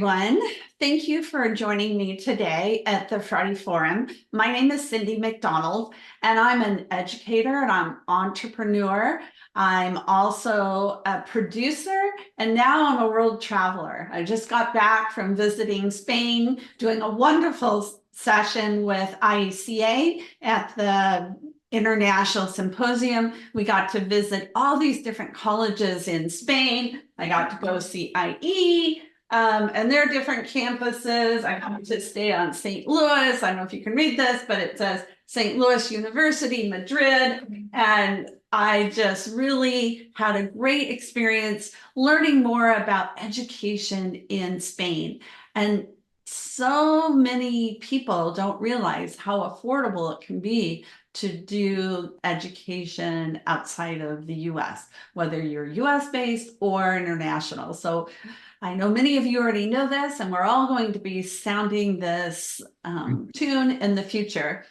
Everyone. Thank you for joining me today at the Friday Forum. My name is Cindy McDonald, and I'm an educator and I'm entrepreneur. I'm also a producer, and now I'm a world traveler. I just got back from visiting Spain, doing a wonderful session with IECA at the International Symposium. We got to visit all these different colleges in Spain. I got to go see IE. And there are different campuses. I got to stay on St. Louis. I don't know if you can read this, but it says St. Louis University, Madrid. And I just really had a great experience learning more about education in Spain. And so many people don't realize how affordable it can be to do education outside of the US, whether you're US based or international. So I know many of you already know this, and we're all going to be sounding this tune in the future.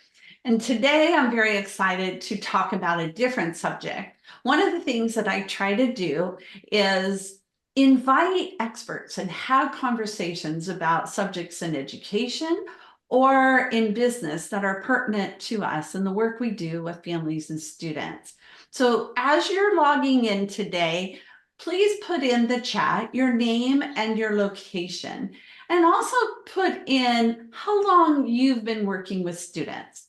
And today I'm very excited to talk about a different subject. One of the things that I try to do is invite experts and have conversations about subjects in education or in business that are pertinent to us and the work we do with families and students. So as you're logging in today, please put in the chat your name and your location, and also put in how long you've been working with students.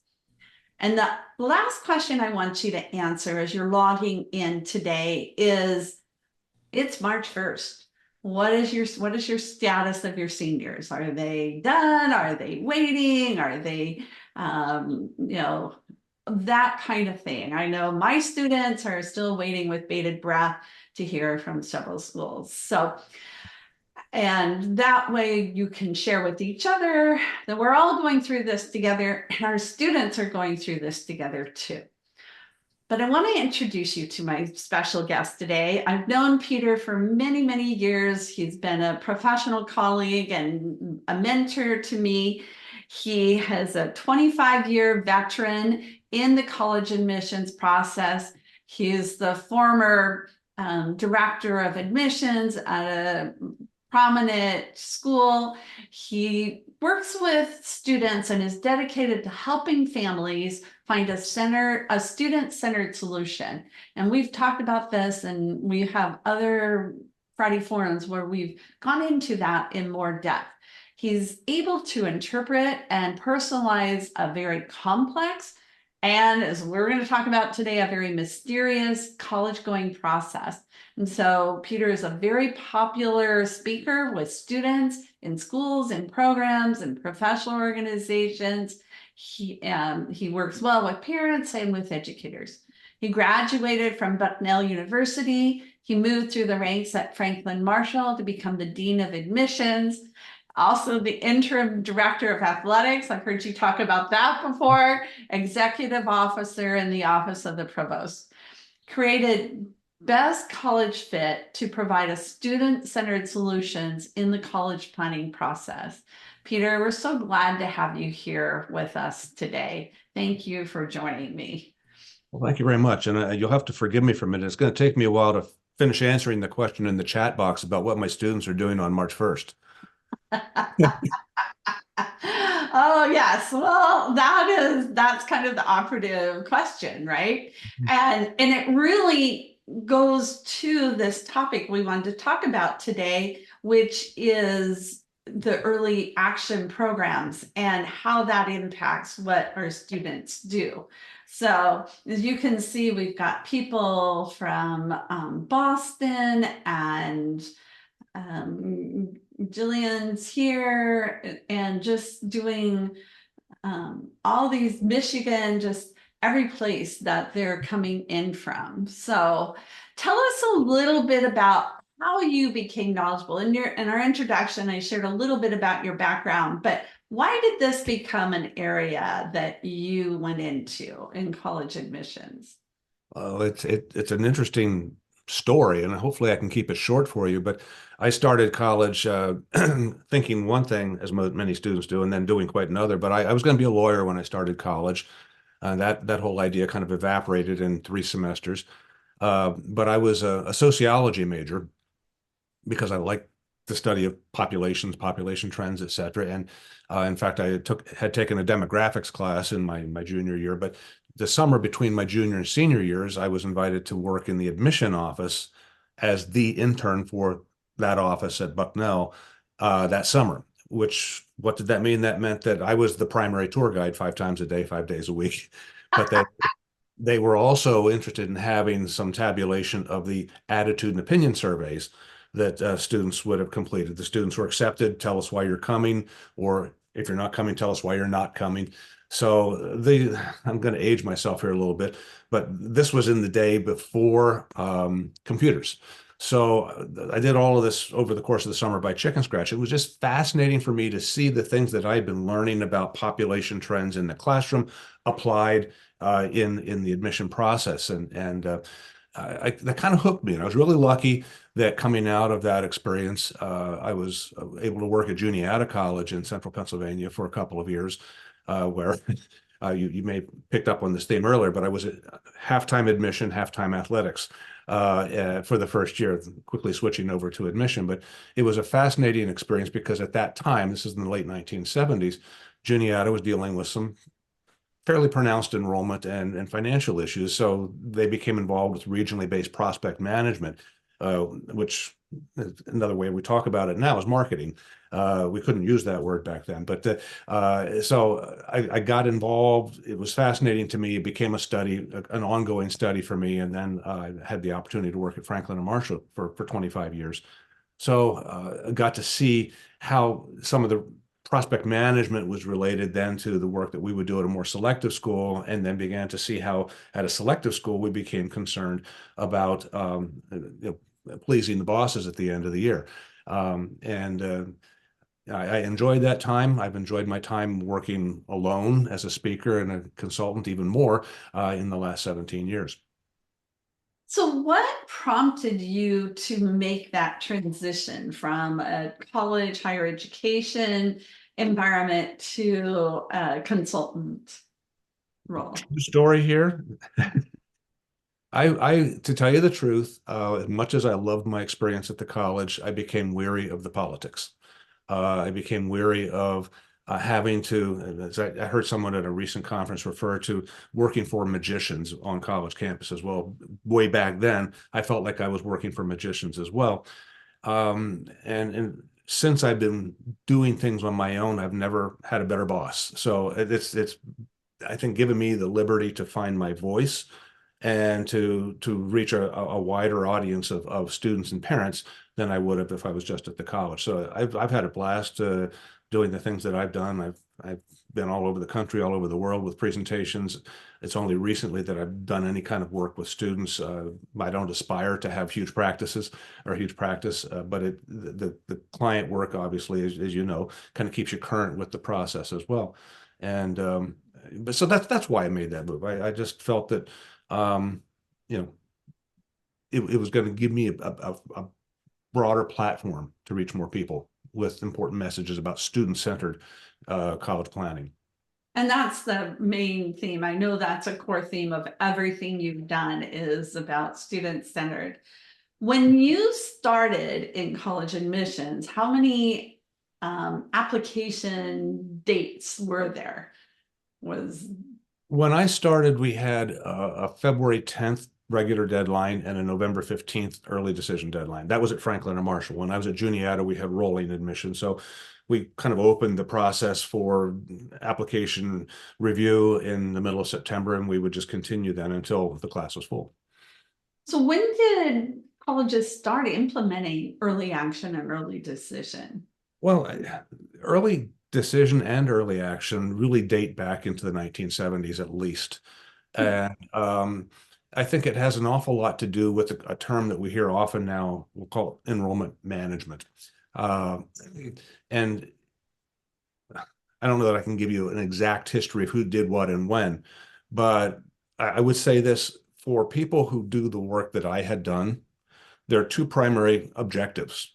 And the last question I want you to answer as you're logging in today is, it's March 1st. What is your status of your seniors? Are they done? Are they waiting? Are they, that kind of thing. I know my students are still waiting with bated breath to hear from several schools. So, and that way you can share with each other that we're all going through this together, and our students are going through this together too. But I want to introduce you to my special guest today. I've known Peter for many, many years. He's been a professional colleague and a mentor to me. He has a 25-year veteran in the college admissions process. He's the former director of admissions at a prominent school. He works with students and is dedicated to helping families find a student-centered solution. And we've talked about this, and we have other Friday forums where we've gone into that in more depth. He's able to interpret and personalize a very complex, and as we're going to talk about today, a very mysterious college-going process. And so Peter is a very popular speaker with students in schools and programs and professional organizations. He works well with parents and with educators. He graduated from Bucknell University. He moved through the ranks at Franklin Marshall to become the Dean of Admissions, also the interim director of athletics. I've heard you talk about that before. Executive officer in the office of the provost. Created Best College Fit to provide a student-centered solutions in the college planning process. Peter, we're so glad to have you here with us today. Thank you for joining me. Well, thank you very much. And you'll have to forgive me for a minute. It's going to take me a while to finish answering the question in the chat box about what my students are doing on March 1st. Oh, yes. Well, that's kind of the operative question, right? And it really goes to this topic we wanted to talk about today, which is the early action programs and how that impacts what our students do. So as you can see, we've got people from Boston, and Jillian's here, and just doing all these Michigan, just every place that they're coming in from. So tell us a little bit about how you became knowledgeable. In our introduction, I shared a little bit about your background, but why did this become an area that you went into in college admissions? Well, it's an interesting story, and hopefully I can keep it short for you. But I started college thinking one thing, as many students do, and then doing quite another. But I was going to be a lawyer when I started college. That whole idea kind of evaporated in 3 semesters. But I was a sociology major because I liked the study of populations, population trends, et cetera. And in fact, I had taken a demographics class in my junior year, but the summer between my junior and senior years, I was invited to work in the admission office as the intern for that office at Bucknell that summer. What did that mean? That meant that I was the primary tour guide 5 times a day, 5 days a week. But they were also interested in having some tabulation of the attitude and opinion surveys that students would have completed. The students were accepted, tell us why you're coming, or if you're not coming, tell us why you're not coming. So I'm going to age myself here a little bit, but this was in the day before computers. So I did all of this over the course of the summer by chicken scratch. It was just fascinating for me to see the things that I had been learning about population trends in the classroom applied in the admission process, and that kind of hooked me. And I was really lucky that coming out of that experience, I was able to work at Juniata College in Central Pennsylvania for a couple of years, where you may have picked up on this theme earlier, but I was at halftime admission, halftime athletics for the first year, quickly switching over to admission. But it was a fascinating experience because at that time, this is in the late 1970s, Juniata was dealing with some fairly pronounced enrollment and financial issues. So they became involved with regionally based prospect management, which another way we talk about it now is marketing. We couldn't use that word back then, but so I got involved. It was fascinating to me. It became a study, an ongoing study for me. And then I had the opportunity to work at Franklin and Marshall for 25 years. So I got to see how some of the prospect management was related then to the work that we would do at a more selective school, and then began to see how at a selective school we became concerned about pleasing the bosses at the end of the year. I enjoyed that time. I've enjoyed my time working alone as a speaker and a consultant even more in the last 17 years. So what prompted you to make that transition from a college, higher education environment to a consultant role? True story here. To tell you the truth, as much as I loved my experience at the college, I became weary of the politics. I became weary of having to, as I heard someone at a recent conference refer to working for magicians on college campuses. Well, way back then, I felt like I was working for magicians as well. And since I've been doing things on my own, I've never had a better boss. So it's I think given me the liberty to find my voice and to reach a wider audience of students and parents than I would have if I was just at the college. So I've had a blast doing the things that I've done. I've been all over the country, all over the world with presentations. It's only recently that I've done any kind of work with students. I don't aspire to have huge practices or huge practice, but the client work, obviously, as you know, kind of keeps you current with the process as well. And but so that's why I made that move. I just felt that you know it was going to give me a broader platform to reach more people with important messages about student-centered college planning. And that's the main theme. I know that's a core theme of everything you've done is about student-centered. When you started in college admissions, how many application dates were there? When I started, we had a February 10th regular deadline and a November 15th early decision deadline. That was at Franklin and Marshall. When I was at Juniata, we had rolling admission. So we kind of opened the process for application review in the middle of September, and we would just continue then until the class was full. So when did colleges start implementing early action and early decision? Well, early decision and early action really date back into the 1970s at least. And I think it has an awful lot to do with a term that we hear often now. We'll call it enrollment management. And I don't know that I can give you an exact history of who did what and when, but I would say this: for people who do the work that I had done, there are two primary objectives.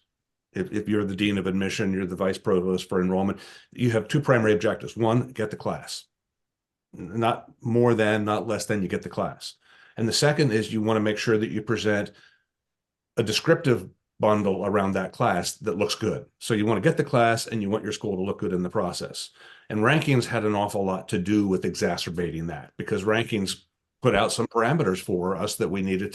If you're the dean of admission, you're the vice provost for enrollment, you have two primary objectives. One, get the class. Not more than, not less than, you get the class. And the second is you want to make sure that you present a descriptive bundle around that class that looks good. So you want to get the class and you want your school to look good in the process. And rankings had an awful lot to do with exacerbating that, because rankings put out some parameters for us that we needed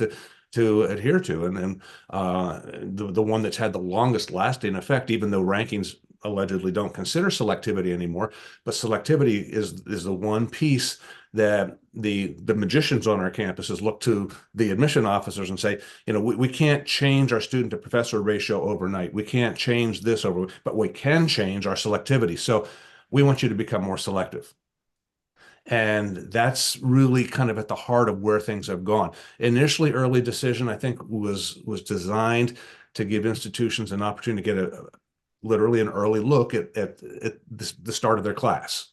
to adhere to. And then the one that's had the longest lasting effect, even though rankings allegedly don't consider selectivity anymore, but selectivity is the one piece that the magicians on our campuses look to the admission officers and say, we can't change our student to professor ratio overnight. We can't change this but we can change our selectivity. So we want you to become more selective. And that's really kind of at the heart of where things have gone. Initially, early decision, I think, was designed to give institutions an opportunity to get literally an early look at the start of their class.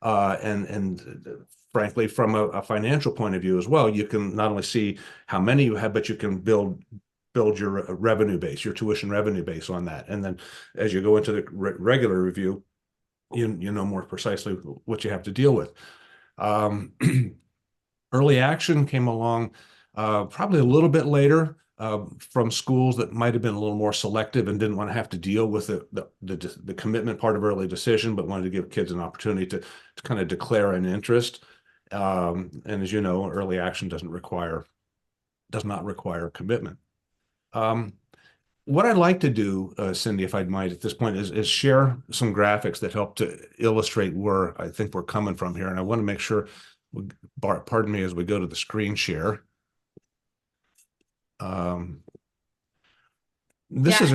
And frankly, from a financial point of view as well, you can not only see how many you have, but you can build your revenue base, your tuition revenue base on that. And then as you go into the regular review, you know more precisely what you have to deal with. Early action came along probably a little bit later from schools that might have been a little more selective and didn't want to have to deal with the commitment part of early decision, but wanted to give kids an opportunity to kind of declare an interest. And as you know, early action does not require commitment. What I'd like to do, Cindy, if I might, at this point, is share some graphics that help to illustrate where I think we're coming from here. And I want to make sure, pardon me, as we go to the screen share. This is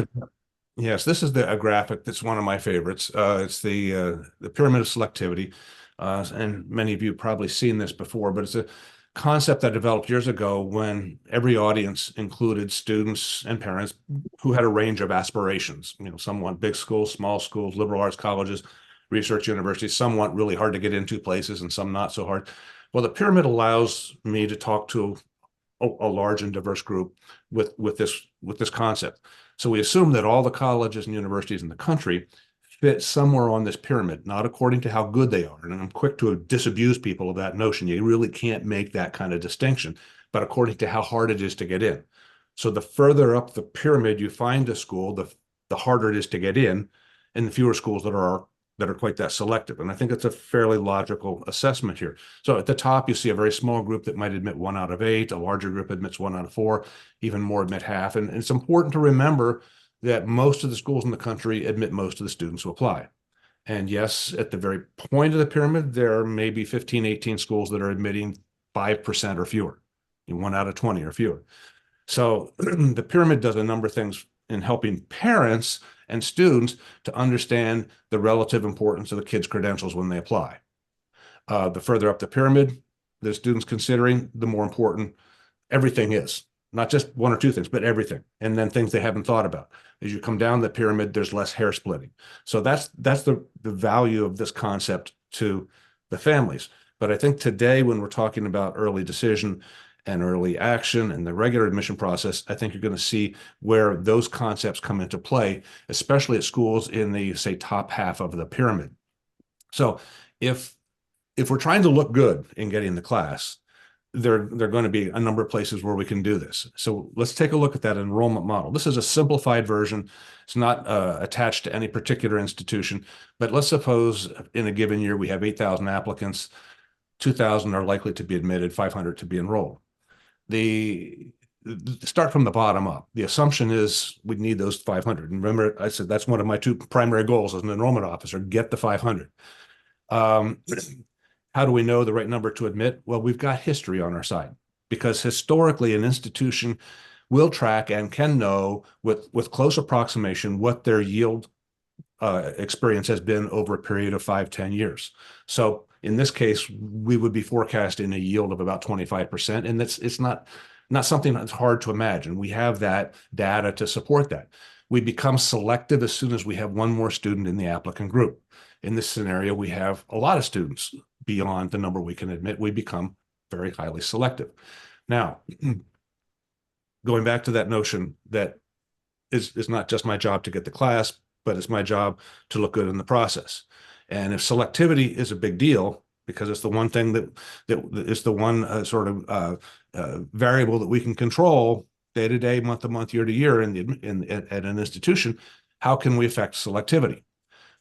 a graphic that's one of my favorites. It's the pyramid of selectivity. And many of you have probably seen this before, but it's a concept that developed years ago when every audience included students and parents who had a range of aspirations. Some want big schools, small schools, liberal arts colleges, research universities. Some want really hard to get into places and some not so hard. Well, the pyramid allows me to talk to a large and diverse group with this concept. So we assume that all the colleges and universities in the country fit somewhere on this pyramid, not according to how good they are. And I'm quick to disabuse people of that notion. You really can't make that kind of distinction, but according to how hard it is to get in. So the further up the pyramid you find a school, the harder it is to get in, and the fewer schools that are quite that selective. And I think it's a fairly logical assessment here. So at the top, you see a very small group that might admit 1 out of 8, a larger group admits 1 out of 4, even more admit half. And it's important to remember that most of the schools in the country admit most of the students who apply. And yes, at the very point of the pyramid, there may be 15, 18 schools that are admitting 5% or fewer, 1 out of 20 or fewer. So the pyramid does a number of things in helping parents and students to understand the relative importance of the kids' credentials when they apply. The further up the pyramid the student's considering, the more important everything is. Not just 1 or 2 things, but everything. And then things they haven't thought about. As you come down the pyramid, there's less hair splitting. So that's the value of this concept to the families. But I think today, when we're talking about early decision and early action and the regular admission process, I think you're going to see where those concepts come into play, especially at schools in the, say, top half of the pyramid. So if we're trying to look good in getting the class, there are going to be a number of places where we can do this. So let's take a look at that enrollment model. This is a simplified version. It's not attached to any particular institution, but let's suppose in a given year we have 8,000 applicants, 2,000 are likely to be admitted, 500 to be enrolled. Start from the bottom up. The assumption is we need those 500. And remember, I said that's one of my 2 primary goals as an enrollment officer, get the 500. How do we know the right number to admit? Well, we've got history on our side, because historically an institution will track and can know with close approximation what their yield experience has been over a period of 5-10 years. So in this case, we would be forecasting a yield of about 25%, and it's not something that's hard to imagine. We have that data to support that. We become selective as soon as we have 1 more student in the applicant group. In this scenario, we have a lot of students beyond the number we can admit. We become very highly selective. Now, going back to that notion that is not just my job to get the class, but it's my job to look good in the process. And if selectivity is a big deal, because it's the one thing that is the one variable that we can control, day to day, month to month, year to year at an institution, how can we affect selectivity?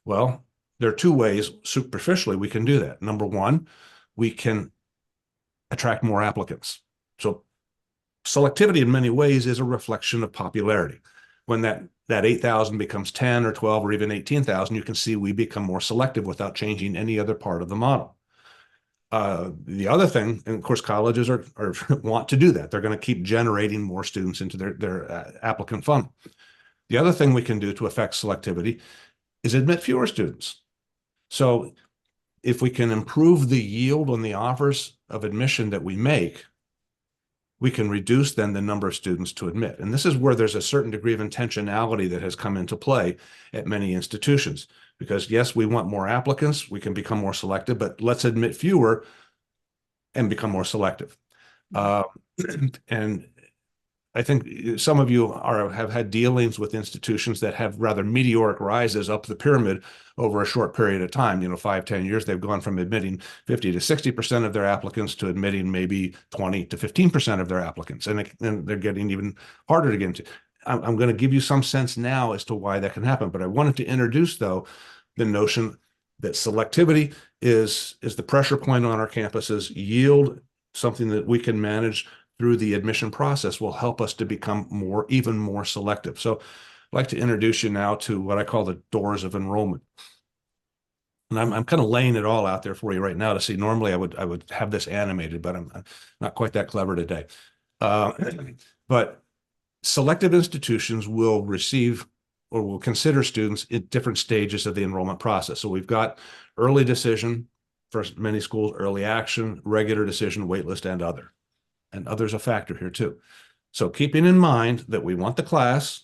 Well, there are two ways superficially we can do that. Number one, we can attract more applicants. So selectivity in many ways is a reflection of popularity. When that 8,000 becomes 10 or 12 or even 18,000, you can see we become more selective without changing any other part of the model. The other thing, and of course, colleges are want to do that. They're going to keep generating more students into their applicant funnel. The other thing we can do to affect selectivity is admit fewer students. So if we can improve the yield on the offers of admission that we make, we can reduce then the number of students to admit. And this is where there's a certain degree of intentionality that has come into play at many institutions. Because yes, we want more applicants, we can become more selective, but let's admit fewer and become more selective. And I think some of you have had dealings with institutions that have rather meteoric rises up the pyramid over a short period of time. 5-10 years, they've gone from admitting 50 to 60% of their applicants to admitting maybe 20 to 15% of their applicants. And they're getting even harder to get into. I'm going to give you some sense now as to why that can happen. But I wanted to introduce, though, the notion that selectivity is the pressure point on our campuses. Yield, something that we can manage through the admission process, will help us to become even more selective. So I'd like to introduce you now to what I call the doors of enrollment. And I'm kind of laying it all out there for you right now to see. Normally I would have this animated, but I'm not quite that clever today. But selective institutions will receive or will consider students at different stages of the enrollment process. So we've got early decision for many schools, early action, regular decision, waitlist, and other. And other's a factor here too. So keeping in mind that we want the class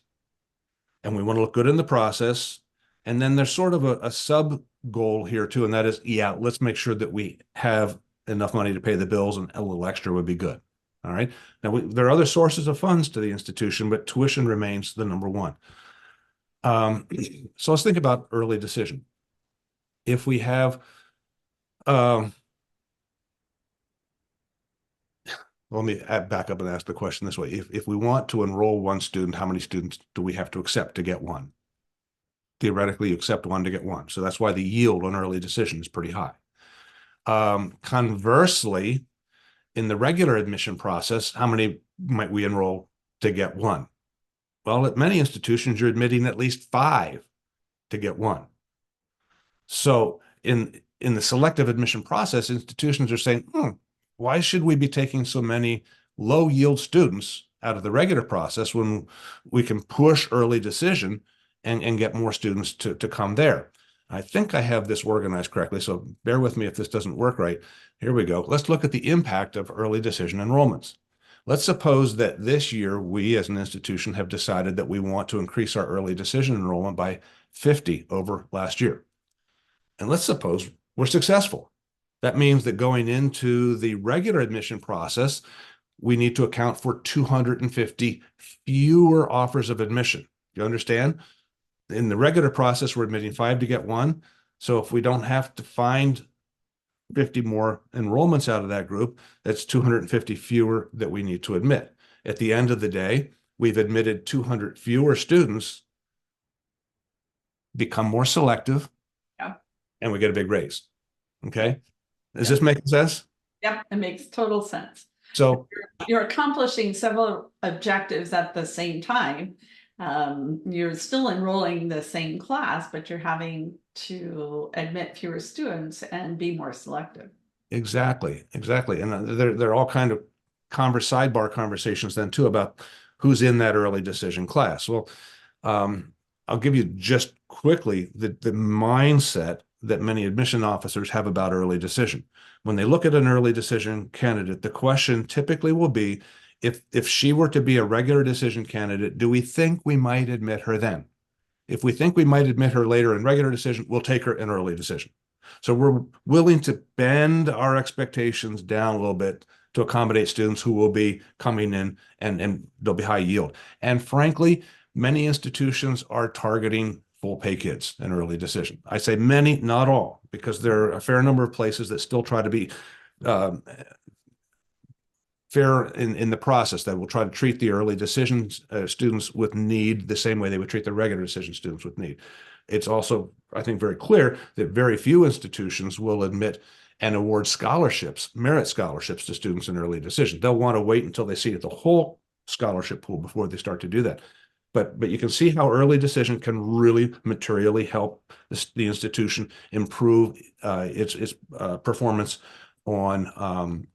and we want to look good in the process. And then there's sort of a sub goal here too. And that is, yeah, let's make sure that we have enough money to pay the bills, and a little extra would be good. All right. Now there are other sources of funds to the institution, but tuition remains the number one. So let's think about early decision. If we have, let me back up and ask the question this way. If we want to enroll one student, how many students do we have to accept to get one? Theoretically, you accept one to get one. So that's why the yield on early decision is pretty high. Conversely, in the regular admission process, how many might we enroll to get one? Well, at many institutions, you're admitting at least 5 to get one. So in the selective admission process, institutions are saying, why should we be taking so many low yield students out of the regular process when we can push early decision and get more students to come there? I think I have this organized correctly, so bear with me if this doesn't work right. Here we go. Let's look at the impact of early decision enrollments. Let's suppose that this year we as an institution have decided that we want to increase our early decision enrollment by 50 over last year. And let's suppose we're successful. That means that going into the regular admission process, we need to account for 250 fewer offers of admission. You understand? In the regular process, we're admitting 5 to get one. So if we don't have to find 50 more enrollments out of that group, that's 250 fewer that we need to admit. At the end of the day, we've admitted 200 fewer students, become more selective, and we get a big raise. Okay? Is this making sense? Yep, it makes total sense. So you're accomplishing several objectives at the same time. You're still enrolling the same class, but you're having to admit fewer students and be more selective. Exactly. And there are all kind of sidebar conversations then too about who's in that early decision class. Well, I'll give you just quickly the mindset that many admission officers have about early decision. When they look at an early decision candidate, the question typically will be, if she were to be a regular decision candidate, do we think we might admit her then? If we think we might admit her later in regular decision, we'll take her in early decision. So we're willing to bend our expectations down a little bit to accommodate students who will be coming in and they'll be high yield. And frankly, many institutions are targeting full pay kids in early decision. I say many, not all, because there are a fair number of places that still try to be fair in the process, that will try to treat the early decision students with need the same way they would treat the regular decision students with need. It's also, I think, very clear that very few institutions will admit and award scholarships, merit scholarships to students in early decision. They'll want to wait until they see the whole scholarship pool before they start to do that. But you can see how early decision can really materially help the institution improve its performance on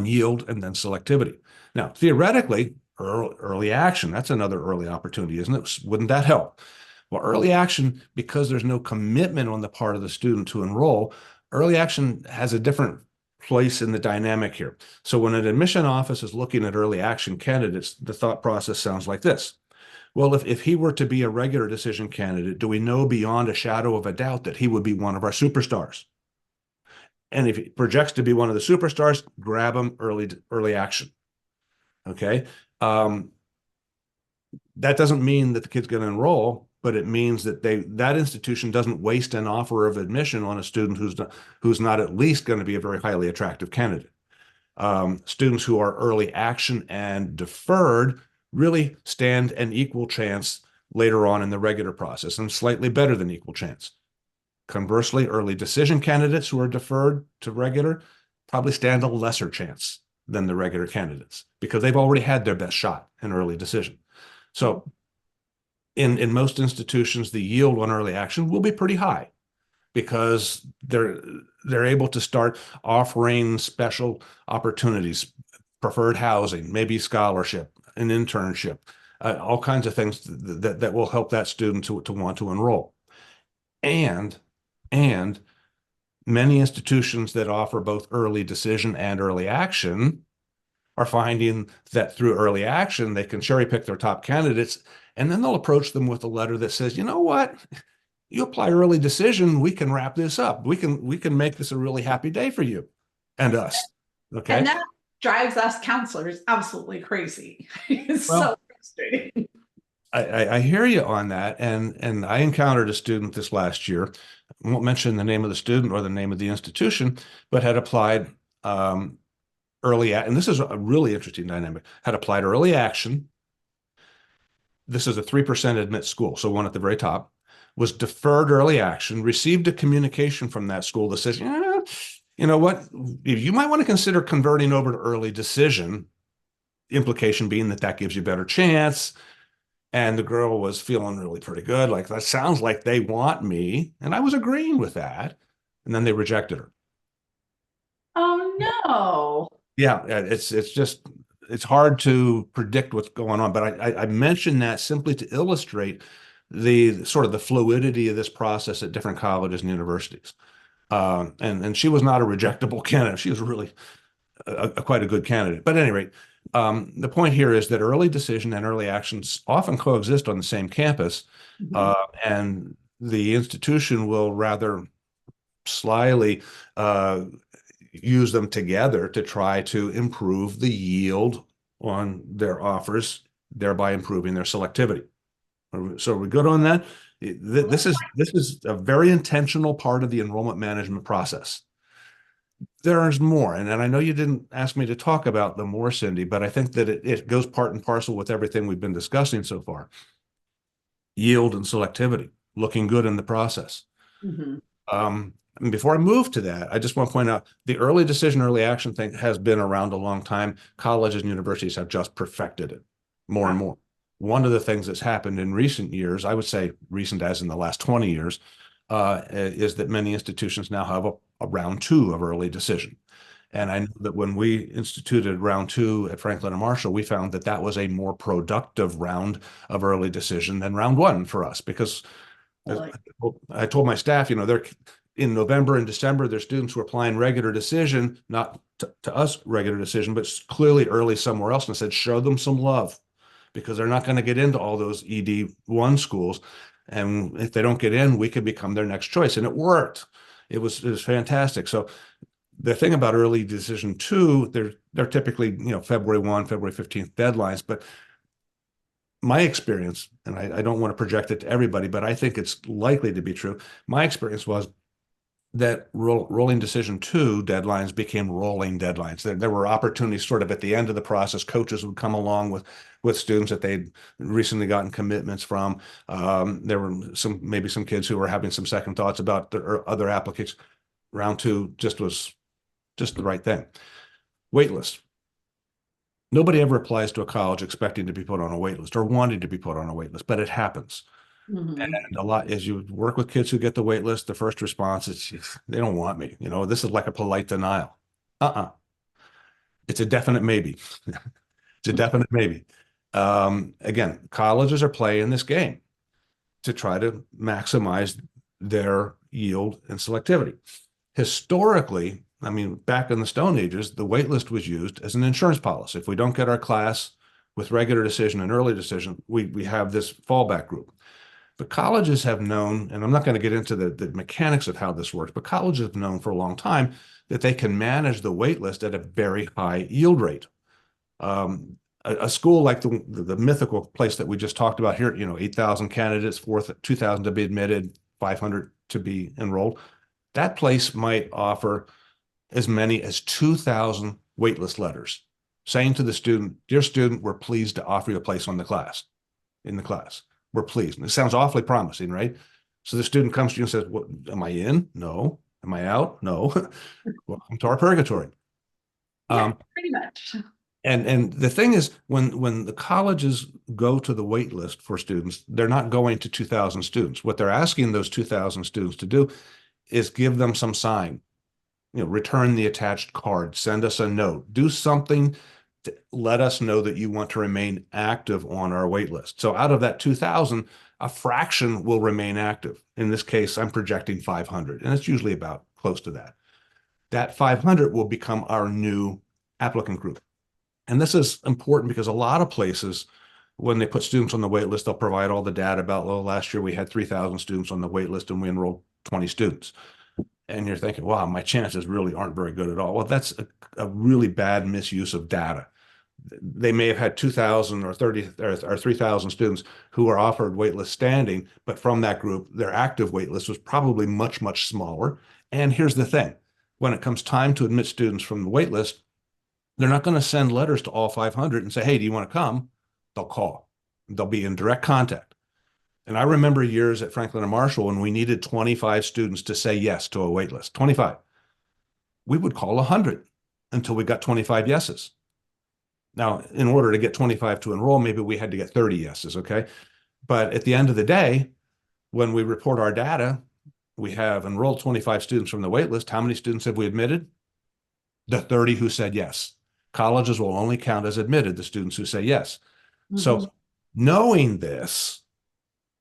yield and then selectivity. Now, theoretically, early action, that's another early opportunity, isn't it? Wouldn't that help? Well, early action, because there's no commitment on the part of the student to enroll, early action has a different place in the dynamic here. So when an admission office is looking at early action candidates, the thought process sounds like this. Well, if he were to be a regular decision candidate, do we know beyond a shadow of a doubt that he would be one of our superstars? And if he projects to be one of the superstars, grab him early action. Okay. That doesn't mean that the kid's going to enroll, but it means that that institution doesn't waste an offer of admission on a student who's not at least going to be a very highly attractive candidate. Students who are early action and deferred really stand an equal chance later on in the regular process, and slightly better than equal chance. Conversely, early decision candidates who are deferred to regular probably stand a lesser chance than the regular candidates because they've already had their best shot in early decision. So in most institutions, the yield on early action will be pretty high because they're able to start offering special opportunities, preferred housing, maybe scholarship, an internship, all kinds of things that will help that student to want to enroll. And many institutions that offer both early decision and early action are finding that through early action, they can cherry pick their top candidates, and then they'll approach them with a letter that says, you know what? You apply early decision, we can wrap this up. We can make this a really happy day for you and us. Okay. And that drives us counselors absolutely crazy. It's so frustrating. I hear you on that, and I encountered a student this last year. I won't mention the name of the student or the name of the institution, but had applied early, and this is a really interesting dynamic. Had applied early action. This is a 3% admit school, so one at the very top. Was deferred early action. Received a communication from that school that says, yeah, you know what, you might want to consider converting over to early decision. Implication being that gives you a better chance. And the girl was feeling really pretty good. Like, that sounds like they want me. And I was agreeing with that. And then they rejected her. Oh, no. Yeah, it's hard to predict what's going on. But I mentioned that simply to illustrate the sort of the fluidity of this process at different colleges and universities. And she was not a rejectable candidate. She was really quite a good candidate. But at any rate, the point here is that early decision and early actions often coexist on the same campus, and the institution will rather slyly use them together to try to improve the yield on their offers, thereby improving their selectivity. So we're good on that. This is a very intentional part of the enrollment management process. There's more, and I know you didn't ask me to talk about them more, Cindy, but I think that it goes part and parcel with everything we've been discussing so far. Yield and selectivity, looking good in the process. And before I move to that, I just want to point out the early decision, early action thing has been around a long time. Colleges and universities have just perfected it more and more. One of the things that's happened in recent years, I would say recent as in the last 20 years, is that many institutions now have a round two of early decision. And I know that when we instituted round two at Franklin and Marshall, we found that was a more productive round of early decision than round one for us, because I told my staff, they're in November and December, there's students who are applying regular decision, not to us regular decision, but clearly early somewhere else. And I said, show them some love, because they're not going to get into all those ED1 schools. And if they don't get in, we could become their next choice. And it worked. It was fantastic. So the thing about early decision two, they're typically, February 1, February 15th deadlines. But my experience, and I don't want to project it to everybody, but I think it's likely to be true. My experience was that rolling decision two deadlines became rolling deadlines. There were opportunities sort of at the end of the process. Coaches would come along with students that they'd recently gotten commitments from. There were maybe some kids who were having some second thoughts about other applicants. Round two was just the right thing. Waitlist. Nobody ever applies to a college expecting to be put on a wait list or wanting to be put on a wait list, but it happens. Mhm. And a lot as you work with kids who get the wait list, the first response is they don't want me. This is like a polite denial. Uh-uh. It's a definite maybe. It's a definite maybe. Again, colleges are playing this game to try to maximize their yield and selectivity. Historically, I mean, back in the Stone Ages, the wait list was used as an insurance policy. If we don't get our class with regular decision and early decision, we have this fallback group. But colleges have known, and I'm not going to get into the mechanics of how this works, but colleges have known for a long time that they can manage the wait list at a very high yield rate. A school like the mythical place that we just talked about here, 8,000 candidates, 2,000 to be admitted, 500 to be enrolled. That place might offer as many as 2,000 waitlist letters saying to the student, dear student, we're pleased to offer you a place in the class. We're pleased. And it sounds awfully promising, right? So the student comes to you and says, what, am I in? No. Am I out? No. Welcome to our purgatory. Yeah, pretty much. And the thing is, when the colleges go to the wait list for students, they're not going to 2,000 students. What they're asking those 2,000 students to do is give them some sign, return the attached card, send us a note, do something to let us know that you want to remain active on our wait list. So out of that 2,000, a fraction will remain active. In this case, I'm projecting 500, and it's usually about close to that. That 500 will become our new applicant group. And this is important because a lot of places, when they put students on the wait list, they'll provide all the data about, well, last year we had 3,000 students on the wait list and we enrolled 20 students. And you're thinking, wow, my chances really aren't very good at all. Well, that's a really bad misuse of data. They may have had 2,000 or 30 or 3,000 students who are offered waitlist standing, but from that group, their active waitlist was probably much, much smaller. And here's the thing. When it comes time to admit students from the waitlist, they're not going to send letters to all 500 and say, hey, do you want to come? They'll call. They'll be in direct contact. And I remember years at Franklin and Marshall when we needed 25 students to say yes to a wait list, 25. We would call 100 until we got 25 yeses. Now, in order to get 25 to enroll, maybe we had to get 30 yeses, okay? But at the end of the day, when we report our data, we have enrolled 25 students from the wait list. How many students have we admitted? The 30 who said yes. Colleges will only count as admitted the students who say yes. So knowing this,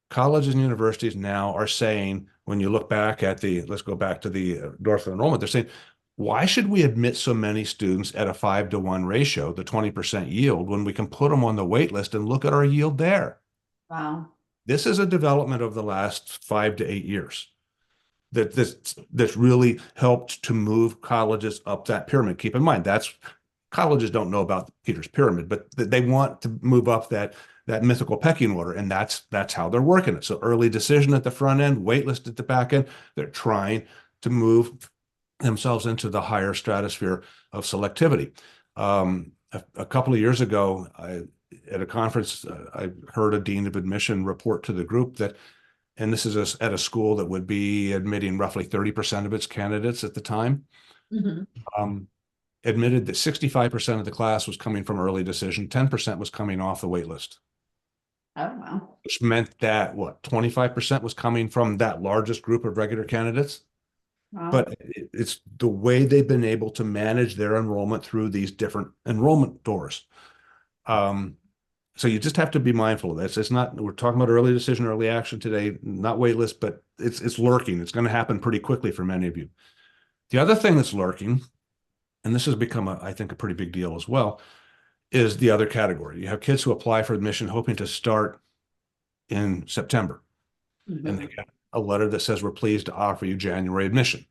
colleges and universities now are saying, when you look back at let's go back to the North enrollment, they're saying, why should we admit so many students at a 5-to-1 ratio, the 20% yield, when we can put them on the wait list and look at our yield there? Wow. This is a development of the last 5 to 8 years that's really helped to move colleges up that pyramid. Keep in mind, colleges don't know about Peter's pyramid, but they want to move up that mythical pecking order, and that's how they're working it. So early decision at the front end, waitlist at the back end. They're trying to move themselves into the higher stratosphere of selectivity. A couple of years ago, at a conference, I heard a dean of admission report to the group that, and this is at a school that would be admitting roughly 30% of its candidates at the time, admitted that 65% of the class was coming from early decision, 10% was coming off the wait list. Oh, wow. Which meant that, 25% was coming from that largest group of regular candidates? Wow. But it's the way they've been able to manage their enrollment through these different enrollment doors. So you just have to be mindful of this. It's not, we're talking about early decision, early action today, not wait list, but it's lurking. It's going to happen pretty quickly for many of you. The other thing that's lurking, and this has become, I think, a pretty big deal as well, is the other category. You have kids who apply for admission hoping to start in September. And they get a letter that says, we're pleased to offer you January admission.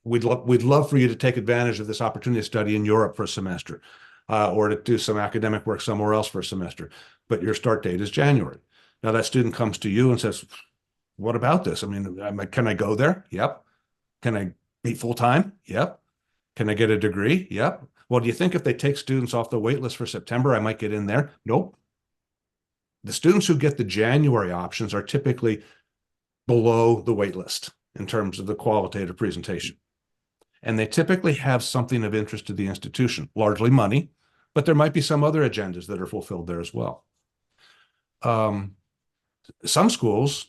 We'd love for you to take advantage of this opportunity to study in Europe for a semester, or to do some academic work somewhere else for a semester, but your start date is January. Now that student comes to you and says, what about this? I mean, can I go there? Yep. Can I be full-time? Yep. Can I get a degree? Yep. Well, do you think if they take students off the wait list for September, I might get in there? Nope. The students who get the January options are typically below the wait list in terms of the qualitative presentation. And they typically have something of interest to the institution, largely money, but there might be some other agendas that are fulfilled there as well. Um, some schools,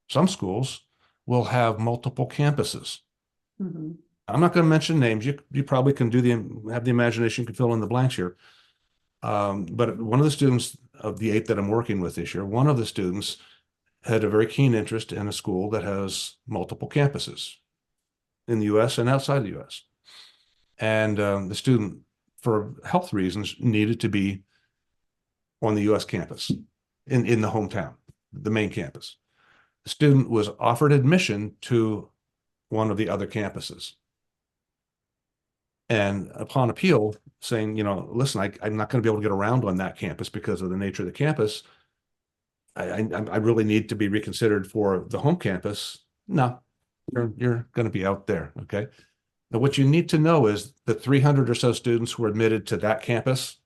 some schools will have multiple campuses. Mhm. I'm not going to mention names. You probably can have the imagination, can fill in the blanks here. But one of the students of the 8 that I'm working with this year, one of the students had a very keen interest in a school that has multiple campuses in the US and outside the US. And the student, for health reasons, needed to be on the US campus in the hometown, the main campus. The student was offered admission to one of the other campuses. And upon appeal, saying, listen, I'm not going to be able to get around on that campus because of the nature of the campus. I really need to be reconsidered for the home campus. No, you're going to be out there. Okay. Now, what you need to know is the 300 or so students who are admitted to that campus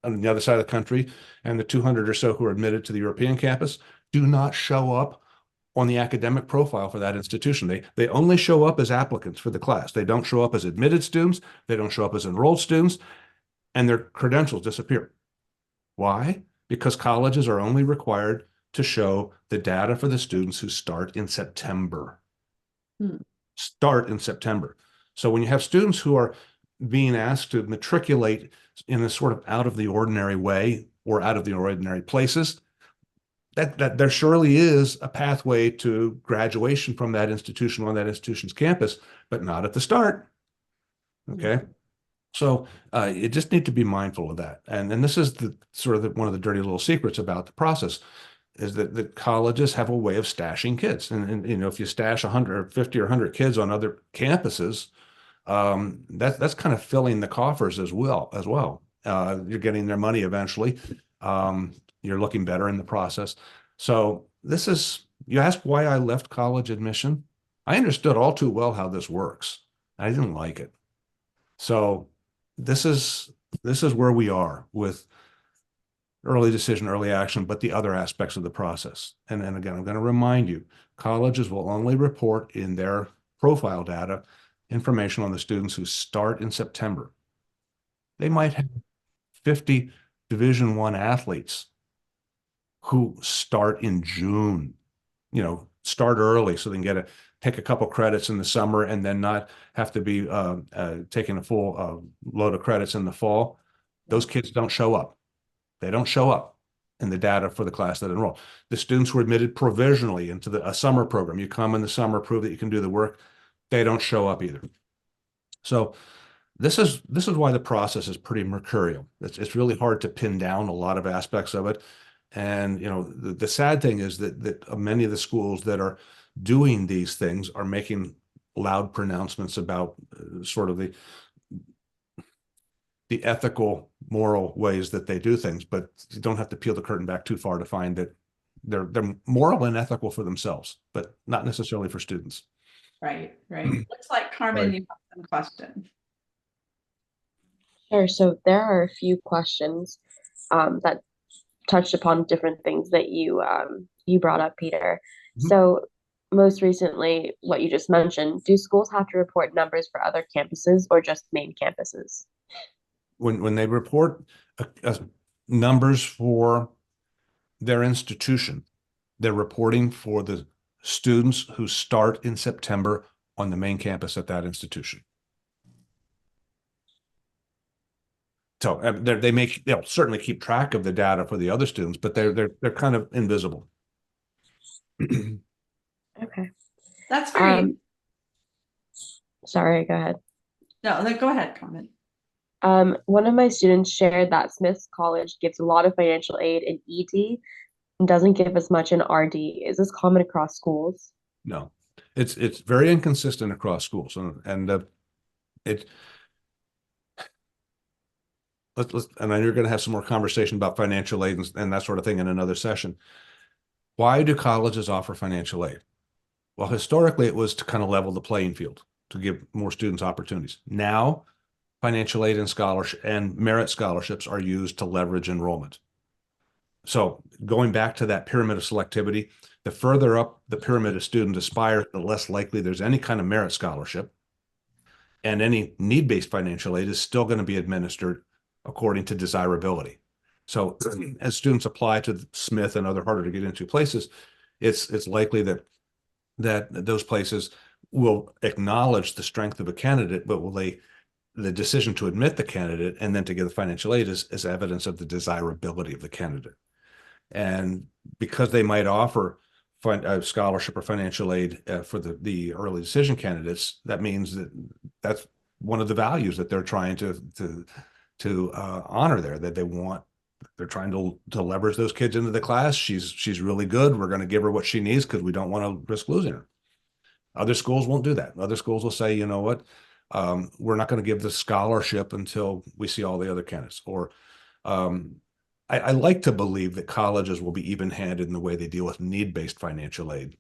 on the other side of the country and the 200 or so who are admitted to the European campus do not show up on the academic profile for that institution. They only show up as applicants for the class. They don't show up as admitted students. They don't show up as enrolled students, and their credentials disappear. Why? Because colleges are only required to show the data for the students who start in September. Start in September. So when you have students who are being asked to matriculate in a sort of out of the ordinary way or out of the ordinary places, that there surely is a pathway to graduation from that institution on that institution's campus, but not at the start. Okay. So you just need to be mindful of that. And this is the sort of one of the dirty little secrets about the process is that the colleges have a way of stashing kids. And if you stash 150 or 100 kids on other campuses, that's kind of filling the coffers as well. You're getting their money eventually. You're looking better in the process. So you asked why I left college admission. I understood all too well how this works. I didn't like it. So this is where we are with early decision, early action, but the other aspects of the process. And again, I'm going to remind you, colleges will only report in their profile data information on the students who start in September. They might have 50 Division I athletes who start in June, start early so they can take a couple credits in the summer and then not have to be taking a full load of credits in the fall. Those kids don't show up. They don't show up in the data for the class that enroll. The students who are admitted provisionally into a summer program, you come in the summer, prove that you can do the work, they don't show up either. So this is why the process is pretty mercurial. It's really hard to pin down a lot of aspects of it. And the sad thing is that many of the schools that are doing these things are making loud pronouncements about sort of the ethical, moral ways that they do things, but you don't have to peel the curtain back too far to find that they're moral and ethical for themselves, but not necessarily for students. Right. Looks like Carmen, Right. you have some questions. Sure. So there are a few questions that touched upon different things that you brought up, Peter. Mhm. So most recently, what you just mentioned, do schools have to report numbers for other campuses or just main campuses? When they report numbers for their institution, they're reporting for the students who start in September on the main campus at that institution. So they'll certainly keep track of the data for the other students, but they're kind of invisible. Okay. That's very. Sorry, go ahead. No, go ahead, Carmen. One of my students shared that Smith's College gives a lot of financial aid in ED and doesn't give as much in RD. Is this common across schools? No, it's very inconsistent across schools, and I know you're going to have some more conversation about financial aid and that sort of thing in another session. Why do colleges offer financial aid? Well, historically, it was to kind of level the playing field, to give more students opportunities. Now, financial aid and scholarship and merit scholarships are used to leverage enrollment. So going back to that pyramid of selectivity, the further up the pyramid a student aspires, the less likely there's any kind of merit scholarship. And any need-based financial aid is still going to be administered according to desirability. So as students apply to Smith and other harder to get into places, it's likely that those places will acknowledge the strength of a candidate, but will they the decision to admit the candidate and then to give the financial aid is evidence of the desirability of the candidate. And because they might offer a scholarship or financial aid for the early decision candidates, that means that that's one of the values that they're trying to honor there, that they're trying to leverage those kids into the class. She's really good. We're going to give her what she needs because we don't want to risk losing her. Other schools won't do that. Other schools will say, you know what, we're not going to give the scholarship until we see all the other candidates. Or I like to believe that colleges will be even-handed in the way they deal with need-based financial aid,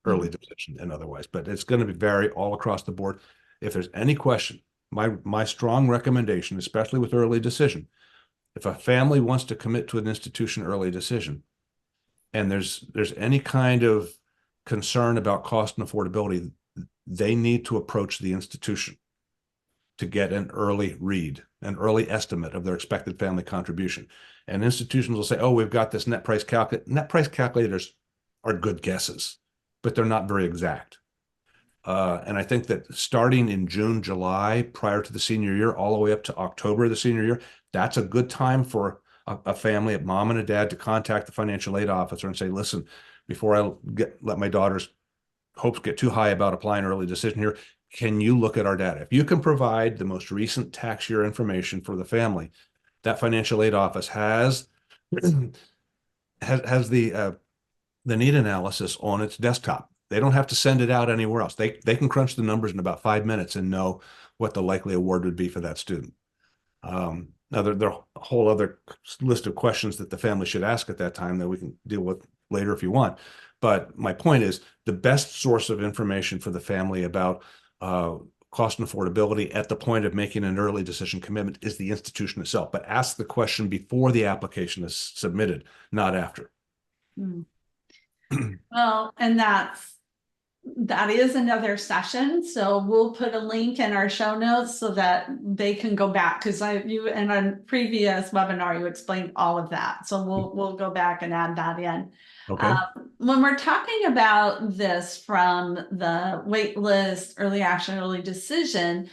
early decision and otherwise, but it's going to be vary all across the board. If there's any question, my strong recommendation, especially with early decision, if a family wants to commit to an institution early decision, and there's any kind of concern about cost and affordability, they need to approach the institution to get an early read, an early estimate of their expected family contribution. And institutions will say, oh, we've got this net price calculator. Net price calculators are good guesses, but they're not very exact. And I think that starting in June, July, prior to the senior year, all the way up to October of the senior year, that's a good time for a family, a mom and a dad, to contact the financial aid officer and say, listen, before I let my daughter's hopes get too high about applying early decision here, can you look at our data? If you can provide the most recent tax year information for the family, that financial aid office has the need analysis on its desktop. They don't have to send it out anywhere else. They can crunch the numbers in about 5 minutes and know what the likely award would be for that student. Now, there are a whole other list of questions that the family should ask at that time that we can deal with later if you want. But my point is, the best source of information for the family about cost and affordability at the point of making an early decision commitment is the institution itself. But ask the question before the application is submitted, not after. Well, and that is another session, so we'll put a link in our show notes so that they can go back, because you in a previous webinar you explained all of that, so we'll go back and add that in. Okay. When we're talking about this from the wait list, early action, early decision,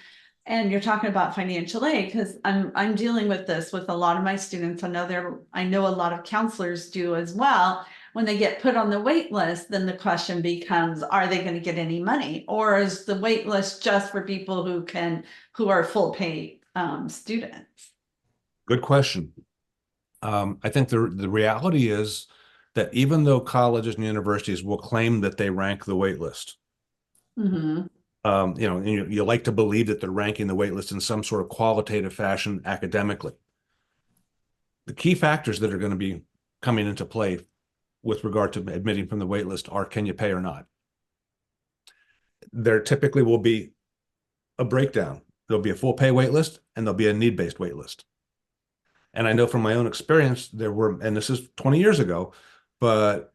and you're talking about financial aid, because I'm dealing with this with a lot of my students. I know a lot of counselors do as well. When they get put on the wait list, then the question becomes, are they going to get any money? Or is the wait list just for people who are full pay students? Good question. I think the reality is that even though colleges and universities will claim that they rank the wait list, you like to believe that they're ranking the wait list in some sort of qualitative fashion academically. The key factors that are going to be coming into play with regard to admitting from the wait list are, can you pay or not? There typically will be a breakdown. There'll be a full pay wait list and there'll be a need-based wait list. And I know from my own experience, and this is 20 years ago, but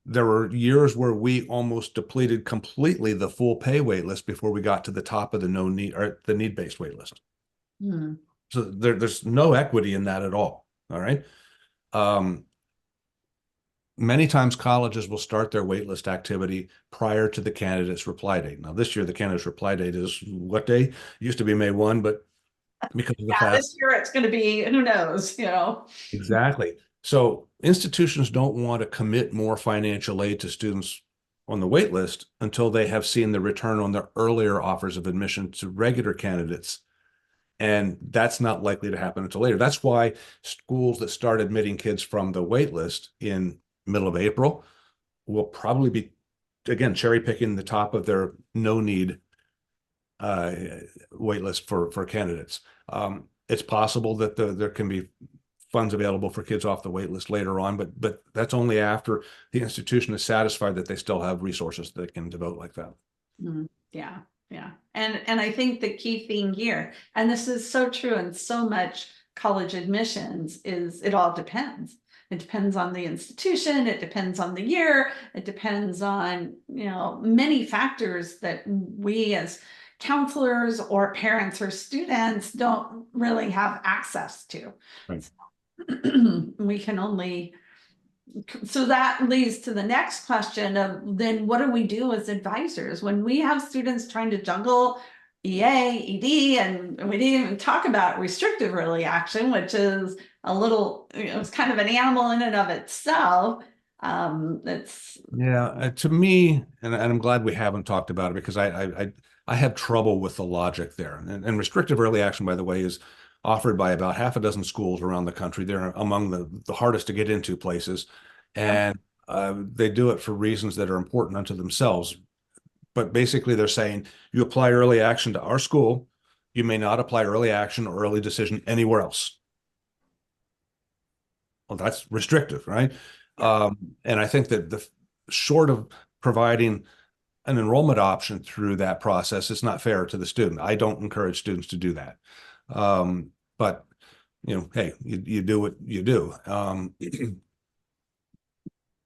there were years where we almost depleted completely the full pay wait list before we got to the top of the the need-based wait list. So there's no equity in that at all. All right. Many times colleges will start their waitlist activity prior to the candidate's reply date. Now, this year, the candidate's reply date is what day? It used to be May 1, but because of the fast. This year it's going to be, who knows, Exactly. So institutions don't want to commit more financial aid to students on the wait list until they have seen the return on their earlier offers of admission to regular candidates. And that's not likely to happen until later. That's why schools that start admitting kids from the wait list in middle of April will probably be, again, cherry picking the top of their no need wait list for candidates. It's possible that there can be funds available for kids off the wait list later on, but that's only after the institution is satisfied that they still have resources they can devote like that. Yeah, yeah. And I think the key thing here, and this is so true in so much college admissions, is it all depends. It depends on the institution, it depends on the year, it depends on, many factors that we as counselors or parents or students don't really have access to. Right. We can only, so that leads to the next question of then what do we do as advisors when we have students trying to juggle EA, ED, and we didn't even talk about restrictive early action, which is a little, it's kind of an animal in and of itself. It's To me, and I'm glad we haven't talked about it, because I have trouble with the logic there. And restrictive early action, by the way, is offered by about half a dozen schools around the country. They're among the hardest to get into places, and they do it for reasons that are important unto themselves. But basically, they're saying you apply early action to our school, you may not apply early action or early decision anywhere else. Well, that's restrictive, right? And I think that the short of providing an enrollment option through that process is not fair to the student. I don't encourage students to do that. But hey, you do what you do.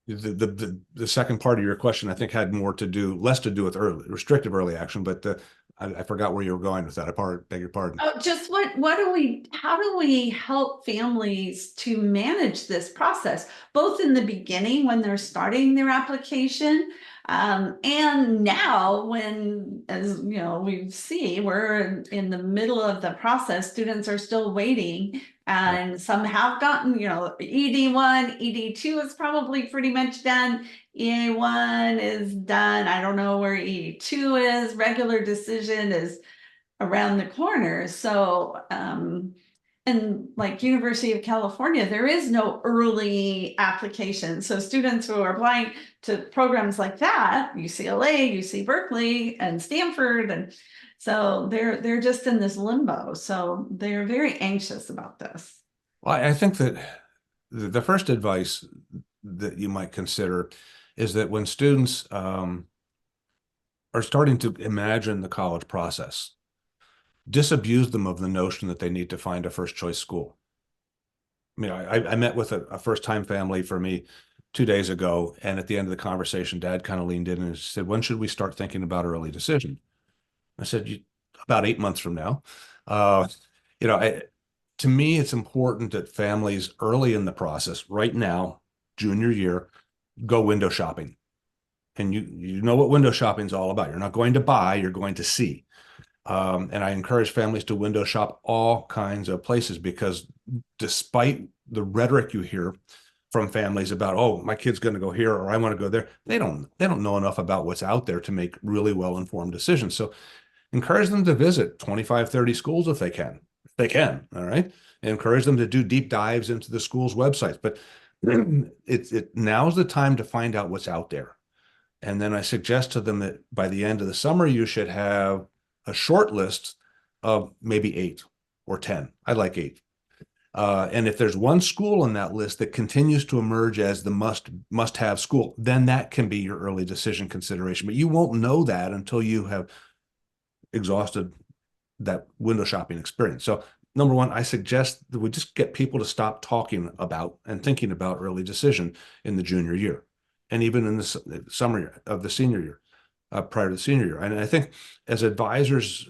The second part of your question, I think, had less to do with restrictive early action, but I forgot where you were going with that. Beg your pardon. Oh, just how do we help families to manage this process, both in the beginning when they're starting their application, and now when, as we see, we're in the middle of the process, students are still waiting, and some have gotten, ED1, ED2 is probably pretty much done. EA1 is done. I don't know where ED2 is. Regular decision is around the corner. So, and like University of California, there is no early application. So students who are applying to programs like that, UCLA, UC Berkeley, and Stanford, and so they're just in this limbo. So they're very anxious about this. Well, I think that the first advice that you might consider is that when students are starting to imagine the college process, disabuse them of the notion that they need to find a first choice school. I mean, I met with a first-time family for me 2 days ago, and at the end of the conversation, Dad kind of leaned in and said, "When should we start thinking about early decision?" I said, "About 8 months from now." To me, it's important that families early in the process, right now, junior year, go window shopping. And you know what window shopping is all about. You're not going to buy, you're going to see. And I encourage families to window shop all kinds of places, because despite the rhetoric you hear from families about, oh, my kid's going to go here or I want to go there, they don't know enough about what's out there to make really well-informed decisions. So encourage them to visit 25, 30 schools if they can. All right. And encourage them to do deep dives into the school's websites. But now's the time to find out what's out there. And then I suggest to them that by the end of the summer, you should have a short list of maybe 8 or 10. I like 8. And if there's one school on that list that continues to emerge as the must-have school, then that can be your early decision consideration. But you won't know that until you have exhausted that window shopping experience. So number one, I suggest that we just get people to stop talking about and thinking about early decision in the junior year, and even in the summer of the senior year, prior to the senior year. And I think as advisors,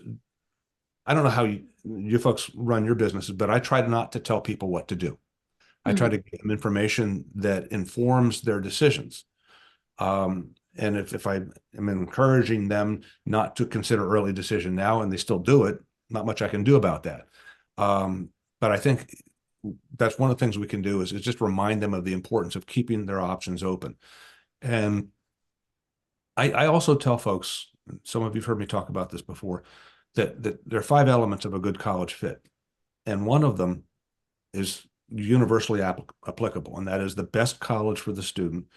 I don't know how you folks run your businesses, but I try not to tell people what to do. I try to give them information that informs their decisions. And if I am encouraging them not to consider early decision now and they still do it, not much I can do about that. But I think that's one of the things we can do is just remind them of the importance of keeping their options open. And I also tell folks, some of you've heard me talk about this before, that there are 5 elements of a good college fit. And one of them is universally applicable, and that is the best college for the student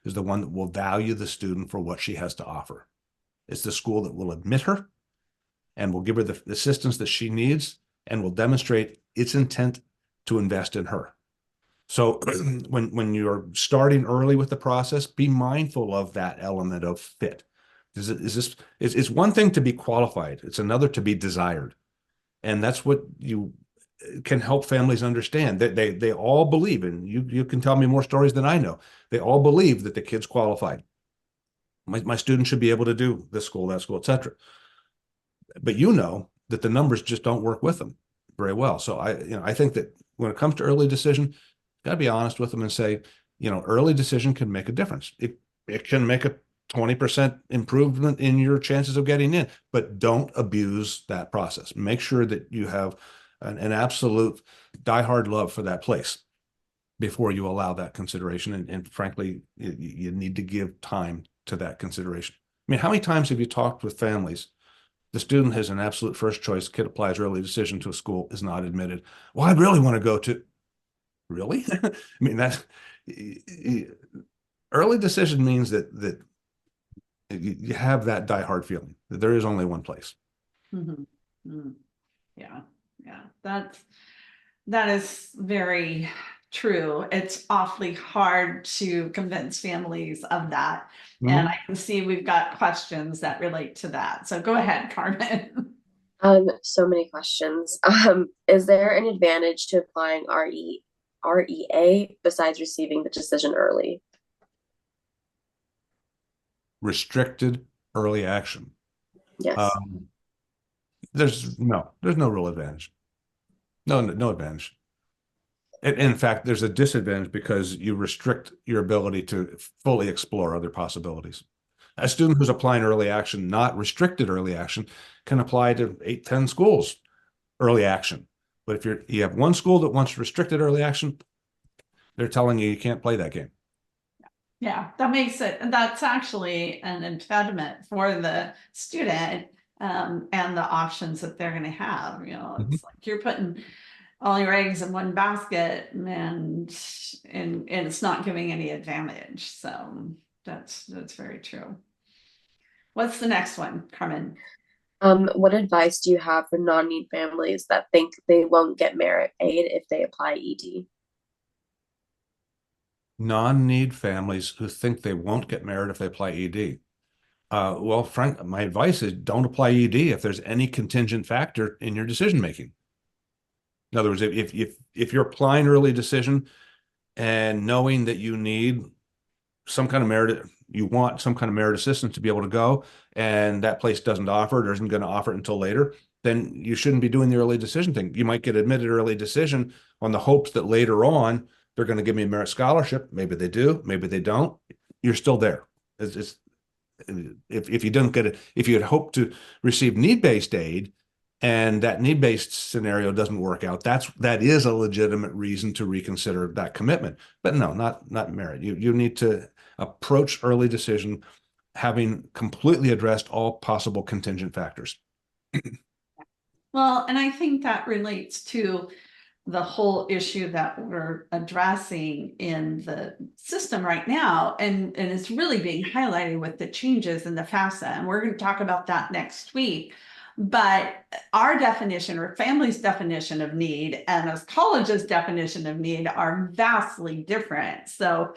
is the one that will value the student for what she has to offer. It's the school that will admit her and will give her the assistance that she needs and will demonstrate its intent to invest in her. So when you're starting early with the process, be mindful of that element of fit. It's one thing to be qualified. It's another to be desired. And that's what you can help families understand, that they all believe, and you can tell me more stories than I know. They all believe that the kid's qualified. My student should be able to do this school, that school, etc. But you know that the numbers just don't work with them very well. So I think that when it comes to early decision, got to be honest with them and say, early decision can make a difference. It can make a 20% improvement in your chances of getting in, but don't abuse that process. Make sure that you have an absolute diehard love for that place before you allow that consideration. And frankly, you need to give time to that consideration. I mean, how many times have you talked with families? The student has an absolute first choice. Kid applies early decision to a school, is not admitted. Well, I'd really want to go to. Really? I mean, that's early decision means that you have that diehard feeling that there is only one place. Mhm. Mm. Yeah, yeah, that is very true. It's awfully hard to convince families of that. And I can see we've got questions that relate to that. So go ahead, Carmen. So many questions. Is there an advantage to applying REA besides receiving the decision early? Restricted early action. Yes. There's no real advantage. No advantage. In fact, there's a disadvantage because you restrict your ability to fully explore other possibilities. A student who's applying early action, not restricted early action, can apply to 8, 10 schools early action. But if you have one school that wants restricted early action, they're telling you can't play that game. Yeah, that makes it, that's actually an impediment for the student, and the options that they're going to have. It's like you're putting all your eggs in one basket, and it's not giving any advantage. So that's very true. What's the next one, Carmen? What advice do you have for non-need families that think they won't get merit aid if they apply ED? Non-need families who think they won't get merit if they apply ED. Well, Frank, my advice is don't apply ED if there's any contingent factor in your decision making. In other words, if you're applying early decision and knowing that you need some kind of merit, you want some kind of merit assistance to be able to go, and that place doesn't offer it or isn't going to offer it until later, then you shouldn't be doing the early decision thing. You might get admitted early decision on the hopes that later on they're going to give me a merit scholarship. Maybe they do, maybe they don't. You're still there. If you don't get it, if you had hoped to receive need-based aid and that need-based scenario doesn't work out, that is a legitimate reason to reconsider that commitment. But no, not merit. You need to approach early decision having completely addressed all possible contingent factors. Well, and I think that relates to the whole issue that we're addressing in the system right now, and it's really being highlighted with the changes in the FAFSA, and we're going to talk about that next week. But our definition, or family's definition of need, and as college's definition of need, are vastly different. So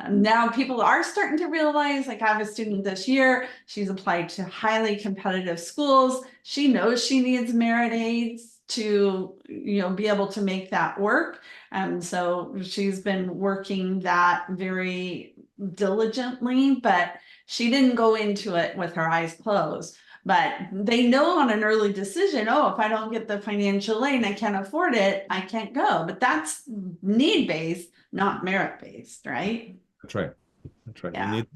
now people are starting to realize, like I have a student this year, she's applied to highly competitive schools. She knows she needs merit aids to be able to make that work, and so she's been working that very diligently, but she didn't go into it with her eyes closed. But they know on an early decision, oh, if I don't get the financial aid and I can't afford it, I can't go. But that's need-based, not merit-based, right? That's right. That's right. Yeah. You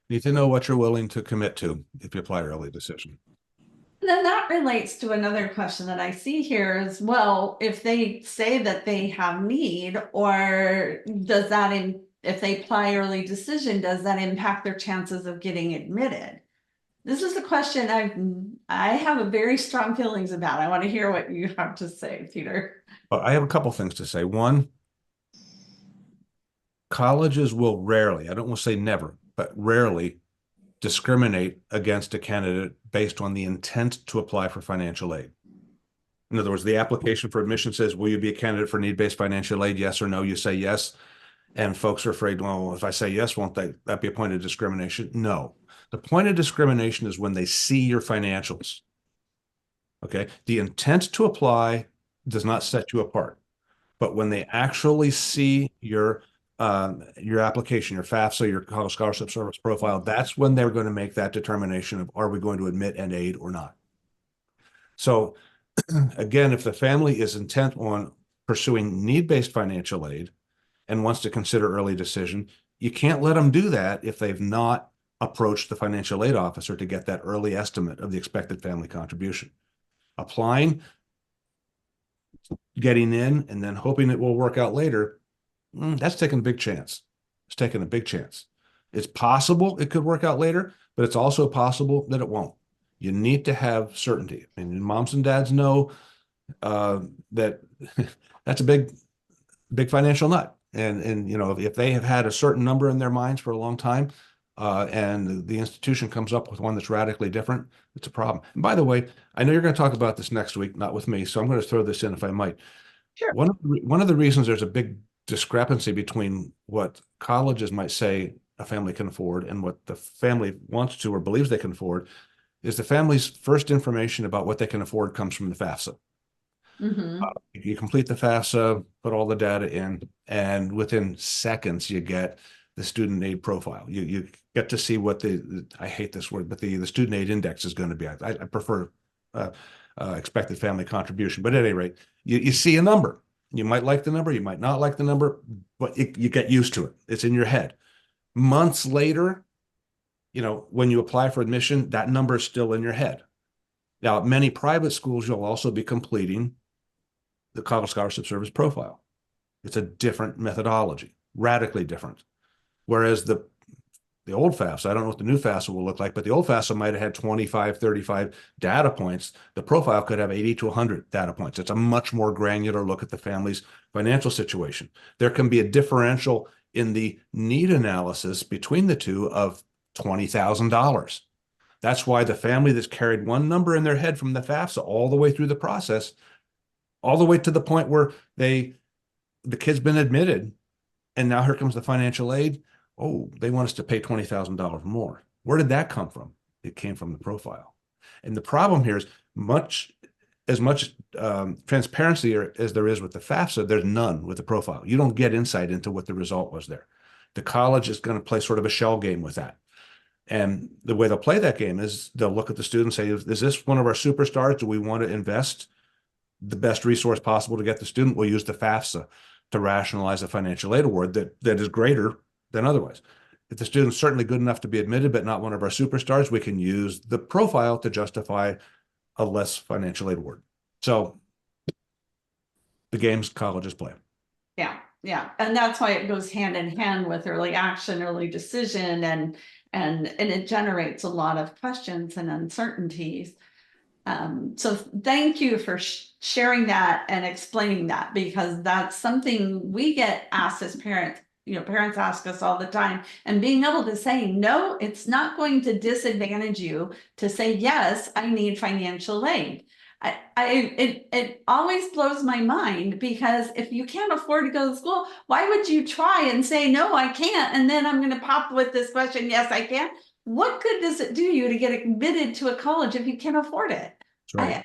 need to know what you're willing to commit to if you apply early decision. And then that relates to another question that I see here as well. If they say that they have need, or does that, if they apply early decision, does that impact their chances of getting admitted? This is a question I have a very strong feelings about. I want to hear what you have to say, Peter. But I have a couple things to say. One, colleges will rarely, I don't want to say never, but rarely discriminate against a candidate based on the intent to apply for financial aid. In other words, the application for admission says, will you be a candidate for need-based financial aid? Yes or no? You say yes. And folks are afraid, well, if I say yes, won't that be a point of discrimination? No. The point of discrimination is when they see your financials. Okay. The intent to apply does not set you apart. But when they actually see your application, your FAFSA, your college scholarship service profile, that's when they're going to make that determination of, are we going to admit and aid or not? So again, if the family is intent on pursuing need-based financial aid and wants to consider early decision, you can't let them do that if they've not approached the financial aid officer to get that early estimate of the expected family contribution. Applying, getting in, and then hoping it will work out later, that's taking a big chance. It's taking a big chance. It's possible it could work out later, but it's also possible that it won't. You need to have certainty. And moms and dads know that that's a big financial nut. And you know, if they have had a certain number in their minds for a long time, and the institution comes up with one that's radically different, it's a problem. And by the way, I know you're going to talk about this next week, not with me, so I'm going to throw this in if I might. Sure. One of the reasons there's a big discrepancy between what colleges might say a family can afford and what the family wants to or believes they can afford is the family's first information about what they can afford comes from the FAFSA. Mm-hmm. You complete the FAFSA, put all the data in, and within seconds you get the student aid profile. You get to see what I hate this word, but the student aid index is going to be. I prefer expected family contribution, but at any rate, you see a number. You might like the number, you might not like the number, but you get used to it. It's in your head. Months later, you know, when you apply for admission, that number is still in your head. Now, at many private schools, you'll also be completing the college scholarship service profile. It's a different methodology, radically different. Whereas the old FAFSA, I don't know what the new FAFSA will look like, but the old FAFSA might have had 25, 35 data points. The profile could have 80 to 100 data points. It's a much more granular look at the family's financial situation. There can be a differential in the need analysis between the two of $20,000. That's why the family that's carried one number in their head from the FAFSA all the way through the process, all the way to the point where the kid's been admitted, and now here comes the financial aid. Oh, they want us to pay $20,000 more. Where did that come from? It came from the profile. And the problem here is as much transparency as there is with the FAFSA, there's none with the profile. You don't get insight into what the result was there. The college is going to play sort of a shell game with that. And the way they'll play that game is they'll look at the student and say, is this one of our superstars? Do we want to invest the best resource possible to get the student? We'll use the FAFSA to rationalize a financial aid award that is greater than otherwise. If the student's certainly good enough to be admitted, but not one of our superstars, we can use the profile to justify a less financial aid award. So the games colleges play. Yeah, yeah. And that's why it goes hand in hand with early action, early decision, and it generates a lot of questions and uncertainties. So thank you for sharing that and explaining that, because that's something we get asked as parents. You know, parents ask us all the time, and being able to say, no, it's not going to disadvantage you to say, yes, I need financial aid. It always blows my mind, because if you can't afford to go to school, why would you try and say, no, I can't? And then I'm going to pop with this question, yes, I can. What good does it do you to get admitted to a college if you can't afford it? Right.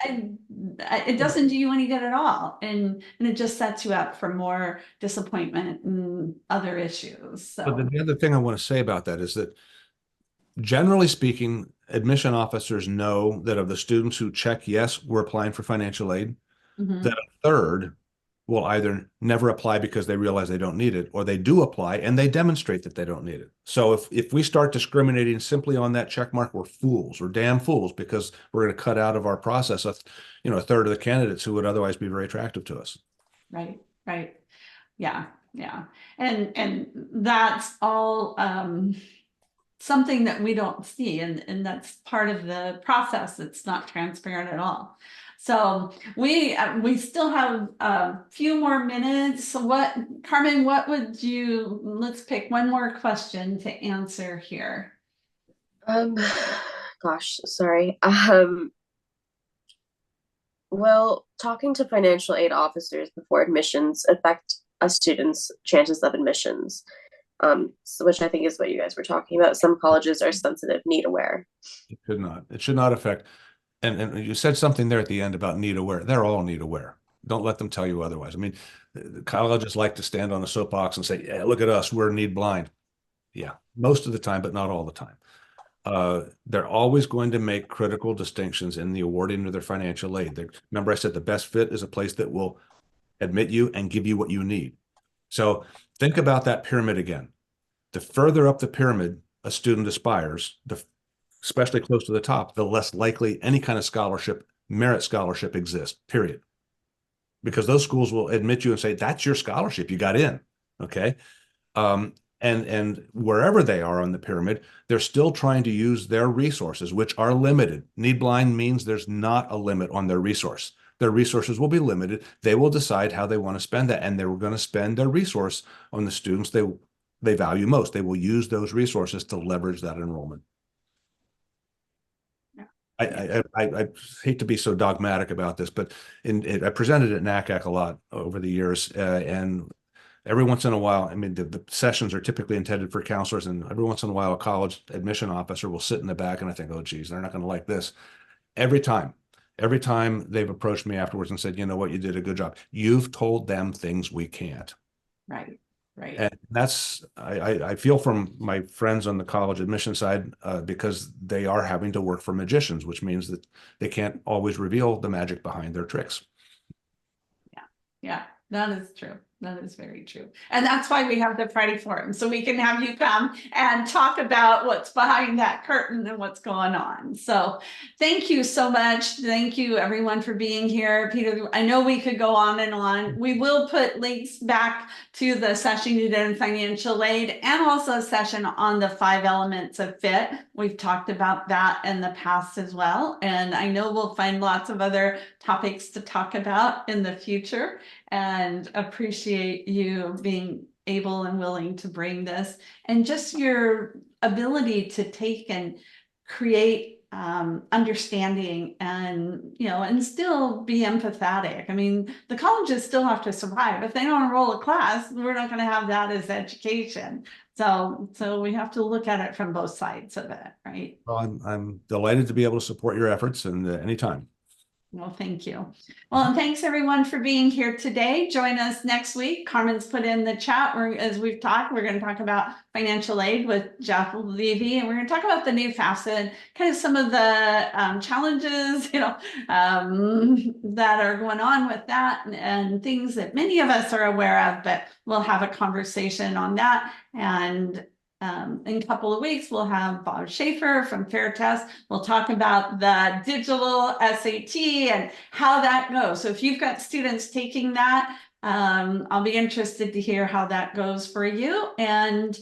It doesn't do you any good at all. And it just sets you up for more disappointment and other issues. But So, the other thing I want to say about that is that generally speaking, admission officers know that of the students who check, yes, we're applying for financial aid, mhm. that a third will either never apply because they realize they don't need it, or they do apply and they demonstrate that they don't need it. So if we start discriminating simply on that check mark, we're fools. We're damn fools, because we're going to cut out of our process a third of the candidates who would otherwise be very attractive to us. Right, right. Yeah, yeah. And that's all something that we don't see, and that's part of the process. It's not transparent at all. So we still have a few more minutes. So Carmen, let's pick one more question to answer here. Gosh, sorry. Well, talking to financial aid officers before admissions affect a student's chances of admissions, which I think is what you guys were talking about. Some colleges are sensitive, need aware. It should not. It should not affect. And you said something there at the end about need aware. They're all need aware. Don't let them tell you otherwise. I mean, the colleges like to stand on a soapbox and say, "Yeah, look at us, we're need blind." Yeah, most of the time, but not all the time. They're always going to make critical distinctions in the awarding of their financial aid. Remember, I said the best fit is a place that will admit you and give you what you need. So think about that pyramid again. The further up the pyramid a student aspires, especially close to the top, the less likely any kind of scholarship, merit scholarship exists, period. Because those schools will admit you and say, that's your scholarship, you got in. Okay. Um, and wherever they are on the pyramid, they're still trying to use their resources, which are limited. Need blind means there's not a limit on their resource. Their resources will be limited. They will decide how they want to spend that, and they're going to spend their resource on the students they value most. They will use those resources to leverage that enrollment. I hate to be so dogmatic about this, but I presented at NACAC a lot over the years, and every once in a while, I mean, the sessions are typically intended for counselors, and every once in a while, a college admission officer will sit in the back, and I think, oh, geez, they're not going to like this. Every time they've approached me afterwards and said, you know what, you did a good job. You've told them things we can't. Right. Right. And that's, I feel from my friends on the college admission side, because they are having to work for magicians, which means that they can't always reveal the magic behind their tricks. Yeah. Yeah. That is true. That is very true. And that's why we have the Friday Forum. So we can have you come and talk about what's behind that curtain and what's going on. So thank you so much. Thank you everyone for being here. Peter, I know we could go on and on. We will put links back to the session you did in financial aid and also a session on the 5 elements of fit. We've talked about that in the past as well. And I know we'll find lots of other topics to talk about in the future, and appreciate you being able and willing to bring this, and just your ability to take and create understanding, and and still be empathetic. I mean, the colleges still have to survive. If they don't enroll a class, we're not going to have that as education. So we have to look at it from both sides of it, right? Well, I'm delighted to be able to support your efforts, and anytime. Well, thank you. Well, and thanks everyone for being here today. Join us next week. Carmen's put in the chat where, as we've talked, we're going to talk about financial aid with Jeff Levy, and we're going to talk about the new FAFSA, kind of some of the challenges, that are going on with that, and things that many of us are aware of, but we'll have a conversation on that. And in a couple of weeks, we'll have Bob Schaefer from Fair Test. We'll talk about the digital SAT and how that goes. So if you've got students taking that, I'll be interested to hear how that goes for you, and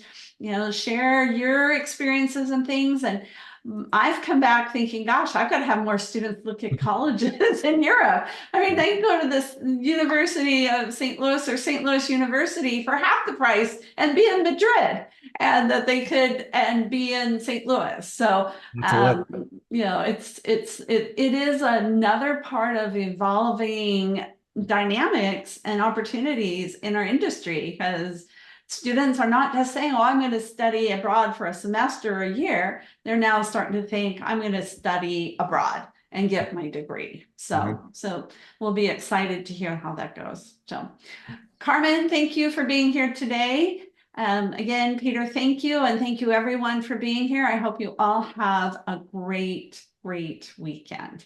share your experiences and things. And I've come back thinking, gosh, I've got to have more students look at colleges in Europe. I mean, they can go to this University of St. Louis or St. Louis University for half the price and be in Madrid, and that they could and be in St. Louis. So it is another part of evolving dynamics and opportunities in our industry, because students are not just saying, oh, I'm going to study abroad for a semester or a year. They're now starting to think, I'm going to study abroad and get my degree. So we'll be excited to hear how that goes. So Carmen, thank you for being here today. Again, Peter, thank you. And thank you everyone for being here. I hope you all have a great weekend.